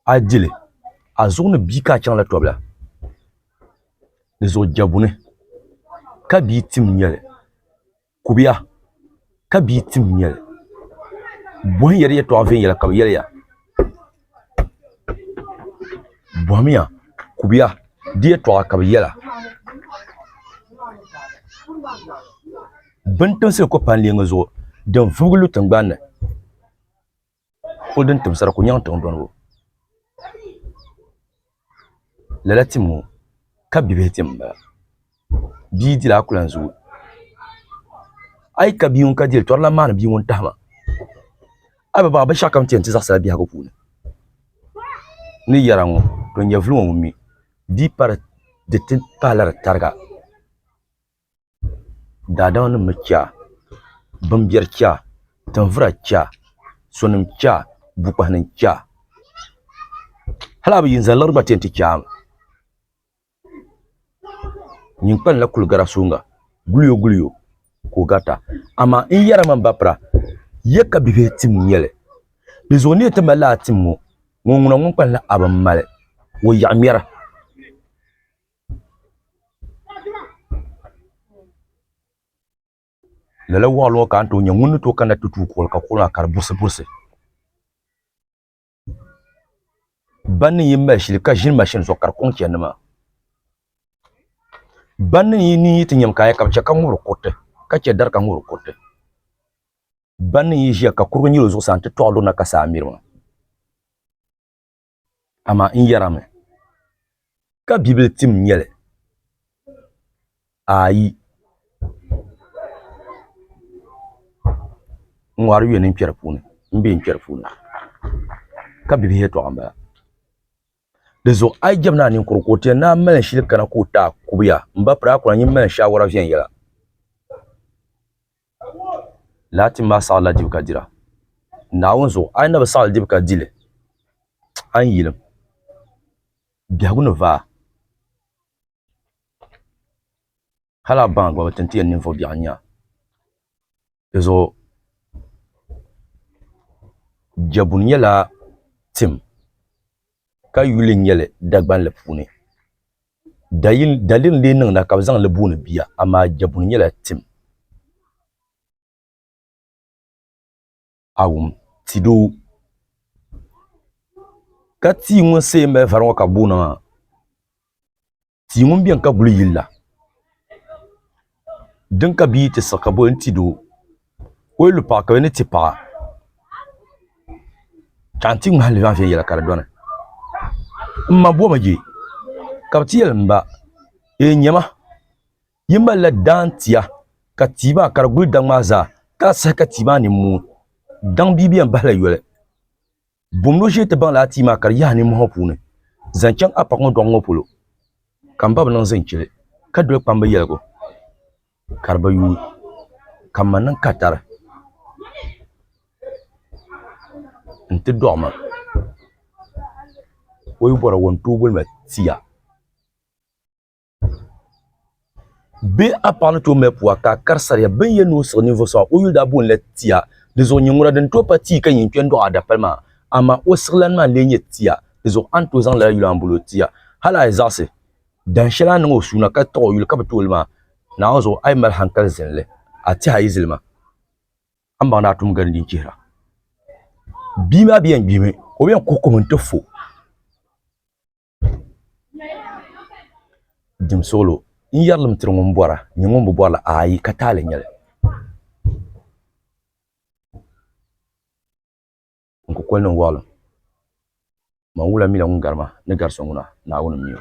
adile azugni bi ka chang la tobla zo jabune ka bi tim nyele kubiya ka bi tim nyele bon yere to aven yela ka yele ya bomiya kubiya die to ka yela bantan se ko pan lenga zo dan fugulu tangban ko dan tumsara ko nyang tang don wo lalatimu ka bibe timba bi dila kulan zo ay ka biun ka dil torla man biun tahma aba ba shakam tin tsa sala biya ko puna ni yarango to nyavlu mi bi par de tin palar targa dadan ni mcha bambiyar cha tanvra cha sonim cha bukwanin cha hala bi yin zalar ba tin cha nyin pan la kulgara sunga gulyo ko gata ama in yara man bapra yeka bibe tim nyele de zoni te mala timmo ngonguna ngon pan la abam male wo yamira lala walo ka anto nyangun to kana tutu ko ka kula kar burse banni yimma shil ka jin machine so kar kon kenma banni ni tinyam kaya ka cha kan wuro kotte ka ce dar kan wuro kotte banni yi ka kurgo nyilo zo sante to na ka samirma ama in yarame ka bibil tim nyele ayi ngwaru yenin pierpune mbe pierpune ka bibi heto amba dezo ay jamna ni kurkote na malen shil kana ko ta kubiya mba pra ko nyin malen shawara vien yela lati ma sala jib ka dira nawunzo ay na ba sala jib ka dile an yilim biagunu va hala ban gwa tenti nin fo bianya dezo jabun yela tim ka yulin yele dagban le puni dalil le nan na ka zang le buni biya ama jabun yela tim awum tido ka ti ngun se me faron ka buna ti ngun biyan ka bulu yilla din ka bi ti saka bo tido ko lu pa ka ni ti pa chanti ngun hal van fe yela kar dona ma bo ma ji ka ti yel mba e nyama yimba la dantia ka tiba kar gul dang ma za ka sa ka tiba ni mu dang bibiyan bala yole bumno je te ban la ti ma kar ya ni mo pune zanchang apa ko dongo polo kamba ban zan chile ka do pamba yelgo karba yu kamanan katar nti doma oy bora won tubul ma tiya be apana to me puwa ka karsar ya ben yenu so niveau so o yulda bon le tiya de zo nyungura den to pati kan yin pendo ada palma ama o sirlan ma lenye tiya de zo anto zan la yulan bulo tiya hala izase dan shela no suna ka to yul ka batulma na zo ay mal hankal zenle ati hayizilma amba na tum gandin kira bima bien bime o bien ko ko monte fo dim solo in yarlum tirngum bora nyingum bu bora ayi katale nyale ko kolno wala ma wula mi la ngarma ne garso nguna na wona miyo